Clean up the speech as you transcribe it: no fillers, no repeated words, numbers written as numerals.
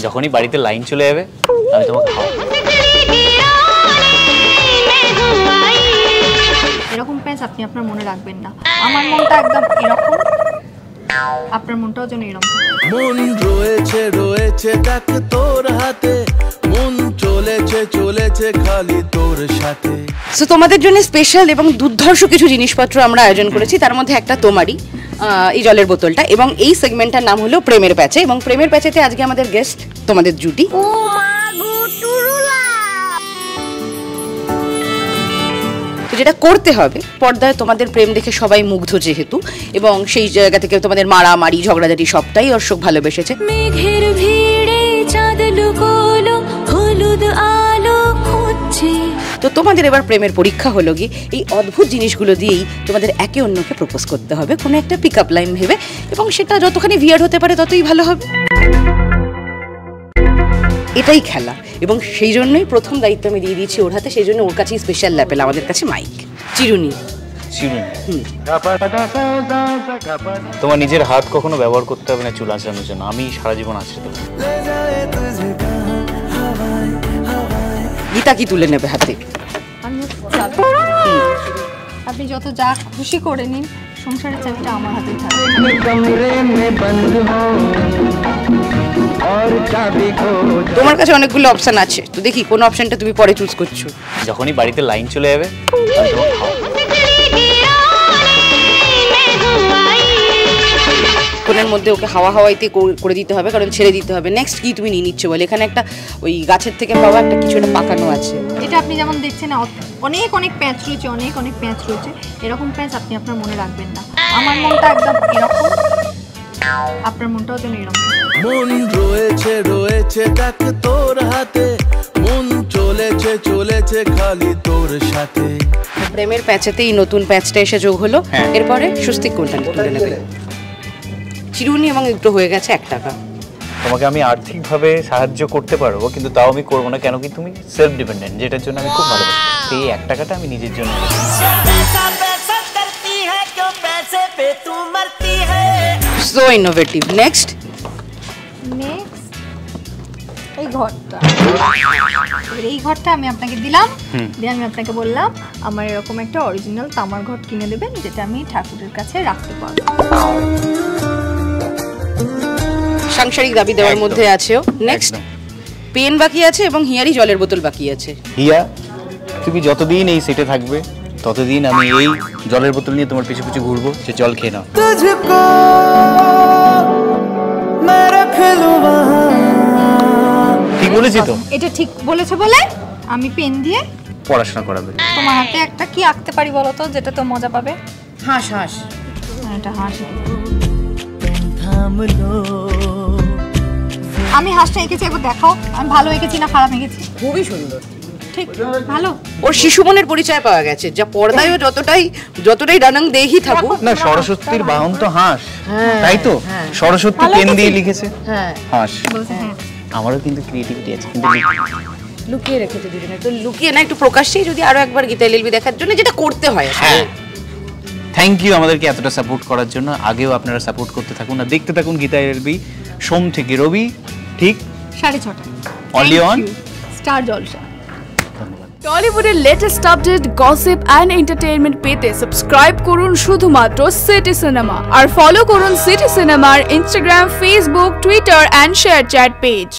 যখনই বাড়িতে লাইন চলে যাবে আমি তোমাকে এরকম প্যাচ আপনি আপনার মনে রাখবেন না। আমার মনটা একদম এরকম, আপনার মনটাও যেন এরকম। মন রয়েছে রয়েছে দেখ তোর হাতে, মন চলেছে চলেছে খালি তোর সাথে। সো তোমাদের জন্য স্পেশাল এবং দুর্ধর্ষ কিছু জিনিসপত্র আমরা আয়োজন করেছি, তার মধ্যে একটা তোমারই এই জলের বোতলটা, এবং এই সেগমেন্টটার নাম হলো প্রেমের প্যাচে। এবং প্রেমের প্যাচেতে আজকে আমাদের গেস্ট তোমাদের জুটি। যেটা করতে হবে, পর্দায় তোমাদের প্রেম দেখে সবাই মুগ্ধ যেহেতু, এবং সেই জায়গা থেকে তোমাদের মারামারি ঝগড়াঝাটি সবটাই দর্শক ভালোবেসেছে। মেঘের ভিড়ে চাঁদ লুকোলো হলুদ আলো খুঁজছে। তো তোমাদের এবার প্রেমের পরীক্ষা হলো গিয়ে এই অদ্ভুত জিনিসগুলো দিয়েই তোমাদের একে অন্যকে প্রপোজ করতে হবে কোনো একটা পিক আপ লাইন ভেবে, এবং সেটা যতখানি ভিয়ার্ড হতে পারে ততই ভালো হবে। এটাই খেলা, এবং সেই জন্যই প্রথম দায়িত্ব আমি দিয়ে দিয়েছি ওর হাতে। সেই জন্য ওর কাছেই স্পেশাল ল্যাপেল, আমাদের কাছে মাইক। চিরুনি। তোমার নিজের হাত কখনো ব্যবহার করতে হবে না চুল আঁচড়ানোর জন্য, আমি সারা জীবন আঁচড়ে দেবো। গীতা কি তুলে নেবে হাতে? আপনি যত যা খুশি করে নিন, সংসারের চাবিটা আমার হাতেই থাকবে। তোমার কাছে অনেকগুলো অপশন আছে, তো দেখি কোন অপশনটা তুমি পরে চুজ করছো। যখনই বাড়িতে লাইন চলে যাবে ফোনের মধ্যে ওকে হাওয়া হাওয়াইতে করে দিতে হবে, কারণ ছেড়ে দিতে হবে। নেক্সট কি তুমি নিয়ে নিচ্ছ বলে? এখানে একটা ওই গাছের থেকে পাওয়া একটা কিছু একটা পাকানো আছে। এটা আপনি যেমন দেখছেন অনেক অনেক প্যাচ রয়েছে, অনেক অনেক প্যাচ রয়েছে। এরকম প্যাচ আপনি আপনার মনে রাখবেন না। আমার মনটা একদম এরকম, আপনার মনটাও যেন এরকম। মন রয়েছে রয়েছে দেখ তোর হাতে, মন চলেছে চলেছে খালি তোর সাথে। প্রেমের প্যাচেতেই নতুন প্যাচটা এসে যোগ হলো। এরপরে স্বস্তিক কোনটা তুলে নেবে? চিরুনি, এবং একটু হয়ে গেছে 1 টাকা। তোমাকে আমি আর্থিকভাবে সাহায্য করতে পারবো, কিন্তু তাও আমি করবো না। কেন কি তুমি সেলফ ডিপেন্ডেন্ট, যেটার জন্য আমি খুব ভালোবাসি। এই 1 টাকাটা আমি নিজের জন্য। So innovative. নেক্সট এই ঘরটা, এই ঘরটা আমি আপনাকে দিলাম, দিয়ে আমি আপনাকে বললাম আমার এরকম একটা অরিজিনাল তামার ঘট কিনে দেবেন, যেটা আমি ঠাকুরের কাছে রাখতে পারবো। সাংসারিক দাবি দেওয়ার মধ্যে আছেও। নেক্সট পেন বাকি আছে, এবং হিয়ারি জলের বোতল বাকি আছে। হিয়া, তুমি যতদিন এই সেটে থাকবে ততদিন আমি এই জলের বোতল নিয়ে তোমার পিছু পিছু ঘুরবো, যে জল খেয়ে নাও। ঠিক বলেছি তো? এটা ঠিক বলেছো বলে আমি পেন দিয়ে পড়াশোনা করাবে। তোমার হাতে একটা কি আঁকতে পারি বলো তো, যেটা তো মজা পাবে? হাঁস। হাঁস, এটা হাঁস। আমি হাঁসটা এঁকেছি, একবার দেখাও আমি ভালো এঁকেছি না খারাপ এঁকেছি। খুবই সুন্দর, ঠিক ভালো। ওর শিশু মনের পরিচয় পাওয়া গেছে, যা পর্দায়ও যতটাই ডানাং দেহি থাকুক না। সরস্বতীর বাহন তো হাঁস, তাই তো? সরস্বতী পেন দিয়ে লিখেছে হাঁস। আমারও কিন্তু ক্রিয়েটিভিটি আছে, কিন্তু লুকিয়ে রেখেছে দুজনে। তো লুকিয়ে না, একটু প্রকাশ্যেই যদি আরো একবার গীতা এলএলবি দেখার জন্য, যেটা করতে হয়। হ্যাঁ, থ্যাংক ইউ আমাদেরকে এতটা সাপোর্ট করার জন্য। আগেও আপনারা সাপোর্ট করতে থাকুন আর দেখতে থাকুন গীতা এলএলবি, সোম থেকে রবি ঠিক 6:30 অনলি অন স্টার জলসা। টলিউডের latest update, gossip and entertainment পেতে সাবস্ক্রাইব করুন শুধুমাত্র সিটি সিনেমা, আর ফলো করুন সিটি সিনেমার Instagram, Facebook, Twitter and share chat page.